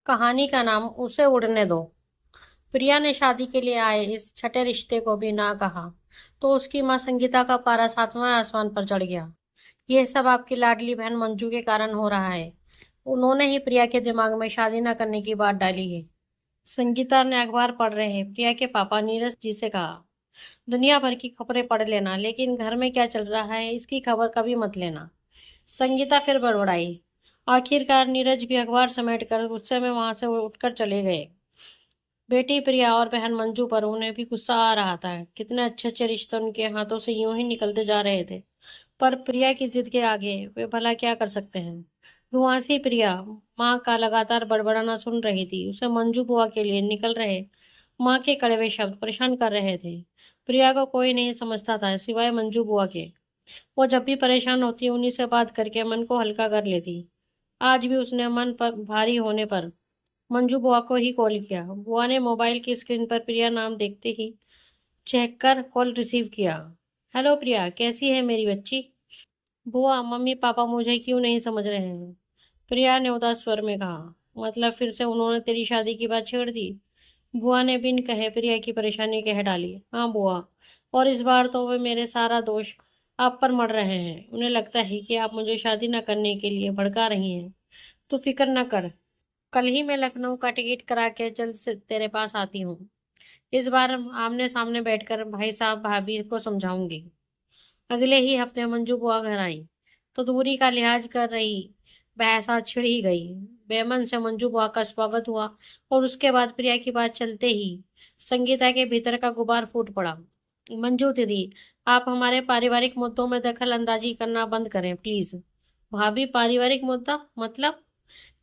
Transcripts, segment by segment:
कहानी का नाम उसे उड़ने दो। प्रिया ने शादी के लिए आए इस छठे रिश्ते को भी ना कहा तो उसकी मां संगीता का पारा सातवां आसमान पर चढ़ गया। यह सब आपकी लाडली बहन मंजू के कारण हो रहा है। उन्होंने ही प्रिया के दिमाग में शादी न करने की बात डाली है। संगीता ने अखबार पढ़ रहे प्रिया के पापा नीरज जी से कहा, दुनिया भर की खबरें पढ़ लेना लेकिन घर में क्या चल रहा है इसकी खबर कभी मत लेना। संगीता फिर बड़बड़ाई। आखिरकार नीरज भी अखबार समेटकर गुस्से में वहां से उठकर चले गए। बेटी प्रिया और बहन मंजू पर उन्हें भी गुस्सा आ रहा था। कितने अच्छे अच्छे रिश्ते उनके हाथों से यूं ही निकलते जा रहे थे, पर प्रिया की जिद के आगे वे भला क्या कर सकते हैं। रुआसी प्रिया माँ का लगातार बड़बड़ाना सुन रही थी। उसे मंजू बुआ के लिए निकल रहे माँ के कड़वे शब्द परेशान कर रहे थे। प्रिया को कोई नहीं समझता था सिवाय मंजू बुआ के। वो जब भी परेशान होती उन्हीं से बात करके मन को हल्का कर लेती। आज भी उसने मन पर भारी होने पर मंजू बुआ को ही कॉल किया। बुआ ने मोबाइल की स्क्रीन पर प्रिया नाम देखते ही चेक कर कॉल रिसीव किया। हेलो प्रिया, कैसी है मेरी बच्ची? बुआ, मम्मी पापा मुझे क्यों नहीं समझ रहे हैं? प्रिया ने उदास स्वर में कहा। मतलब फिर से उन्होंने तेरी शादी की बात छेड़ दी? बुआ ने बिन कहे प्रिया की परेशानी कह डाली। हाँ बुआ, और इस बार तो वे मेरे सारा दोष आप पर मढ़ रहे हैं। उन्हें लगता है कि आप मुझे शादी न करने के लिए भड़का रही हैं। तू फिक्र न कर, कल ही मैं लखनऊ का टिकट करा के जल्द से तेरे पास आती हूँ। इस बार आमने सामने बैठकर भाई साहब भाभी को समझाऊंगी। अगले ही हफ्ते मंजू बुआ घर आई तो दूरी का लिहाज कर रही बहसा छिड़ ही गई। बेमन से मंजू बुआ का स्वागत हुआ और उसके बाद प्रिया की बात चलते ही संगीता के भीतर का गुबार फूट पड़ा। मंजू दीदी, आप हमारे पारिवारिक मुद्दों में दखल अंदाजी करना बंद करें प्लीज। भाभी, पारिवारिक मुद्दा मतलब?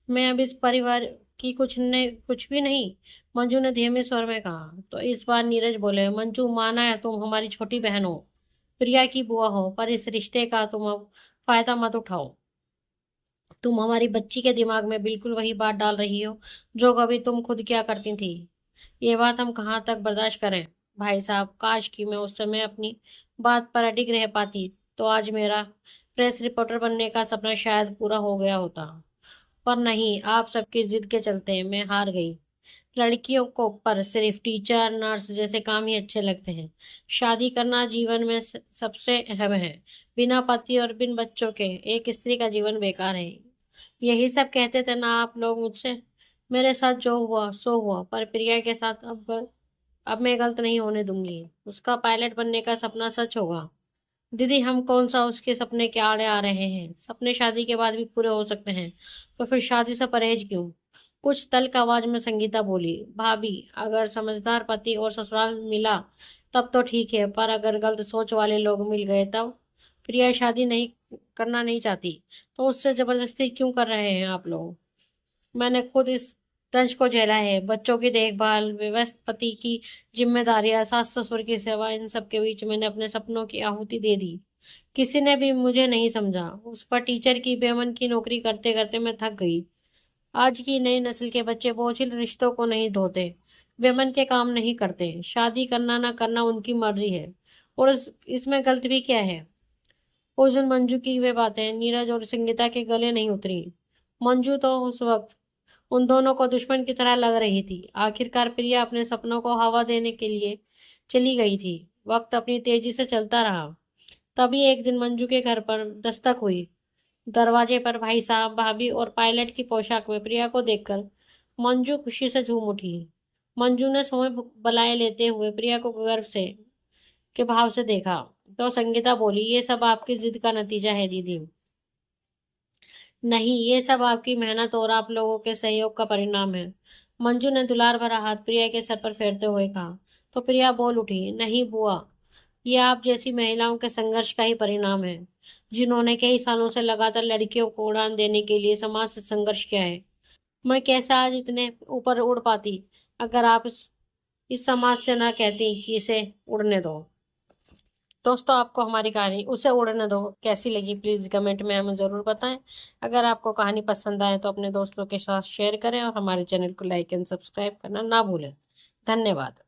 मैं अब इस परिवार की कुछ भी नहीं, मंजू ने धीमे स्वर में कहा। तो इस बार नीरज बोले, मंजू माना है तुम हमारी छोटी बहन हो, प्रिया की बुआ हो, पर इस रिश्ते का तुम अब फायदा मत उठाओ। तुम हमारी बच्ची के दिमाग में बिल्कुल वही बात डाल रही हो जो कभी तुम खुद क्या करती थी। ये बात हम कहाँ तक बर्दाश्त करें? भाई साहब, काश कि मैं उस समय अपनी बात पर अडिग रह पाती तो आज मेरा प्रेस रिपोर्टर बनने का सपना शायद पूरा हो गया होता। पर नहीं, आप सबकी जिद के चलते मैं हार गई। लड़कियों को पर सिर्फ टीचर नर्स जैसे काम ही अच्छे लगते हैं। शादी करना जीवन में सबसे अहम है। बिना पति और बिन बच्चों के एक स्त्री का जीवन बेकार है। यही सब कहते थे ना आप लोग मुझसे। मेरे साथ जो हुआ सो हुआ, पर प्रिया के साथ अब मैं गलत नहीं होने दूंगी। उसका पायलट बनने का सपना सच होगा। दीदी, हम कौन सा उसके सपने के आड़े आ रहे हैं? सपने शादी के बाद भी पूरे हो सकते हैं, तो फिर शादी से परहेज क्यों? कुछ तल्ख आवाज में संगीता बोली। भाभी, अगर समझदार पति और ससुराल मिला तब तो ठीक है, पर अगर गलत सोच वाले लोग मिल गए तब? प्रिया शादी नहीं करना नहीं चाहती तो उससे जबरदस्ती क्यों कर रहे हैं आप लोग? मैंने खुद इस दंश को झेला है। बच्चों की देखभाल, व्यस्त पति की जिम्मेदारियां, सास ससुर की सेवा, इन सब के बीच मैंने अपने सपनों की आहुति दे दी। किसी ने भी मुझे नहीं समझा। उस पर टीचर की बेमन की नौकरी करते करते मैं थक गई। आज की नई नस्ल के बच्चे बोझिल रिश्तों को नहीं ढोते, बेमन के काम नहीं करते। शादी करना ना करना उनकी मर्जी है, और इसमें गलत भी क्या है? उस दिन मंजू की वे बातें नीरज और संगीता के गले नहीं उतरी। मंजू तो उस वक्त उन दोनों को दुश्मन की तरह लग रही थी। आखिरकार प्रिया अपने सपनों को हवा देने के लिए चली गई थी। वक्त अपनी तेजी से चलता रहा। तभी एक दिन मंजू के घर पर दस्तक हुई। दरवाजे पर भाई साहब भाभी और पायलट की पोशाक में प्रिया को देखकर मंजू खुशी से झूम उठी। मंजू ने सोए बलाए लेते हुए प्रिया को गर्व से के भाव से देखा तो संगीता बोली, ये सब आपकी जिद का नतीजा है दीदी। नहीं, ये सब आपकी मेहनत और आप लोगों के सहयोग का परिणाम है। मंजू ने दुलार भरा हाथ प्रिया के सर पर फेरते हुए कहा। तो प्रिया बोल उठी, नहीं बुआ, ये आप जैसी महिलाओं के संघर्ष का ही परिणाम है, जिन्होंने कई सालों से लगातार लड़कियों को उड़ान देने के लिए समाज से संघर्ष किया है। मैं कैसे आज इतने ऊपर उड़ पाती अगर आप इस समाज से ना कहती कि इसे उड़ने दो। दोस्तों, आपको हमारी कहानी उसे उड़ने दो कैसी लगी प्लीज़ कमेंट में हमें ज़रूर बताएं। अगर आपको कहानी पसंद आए तो अपने दोस्तों के साथ शेयर करें और हमारे चैनल को लाइक एंड सब्सक्राइब करना ना भूलें। धन्यवाद।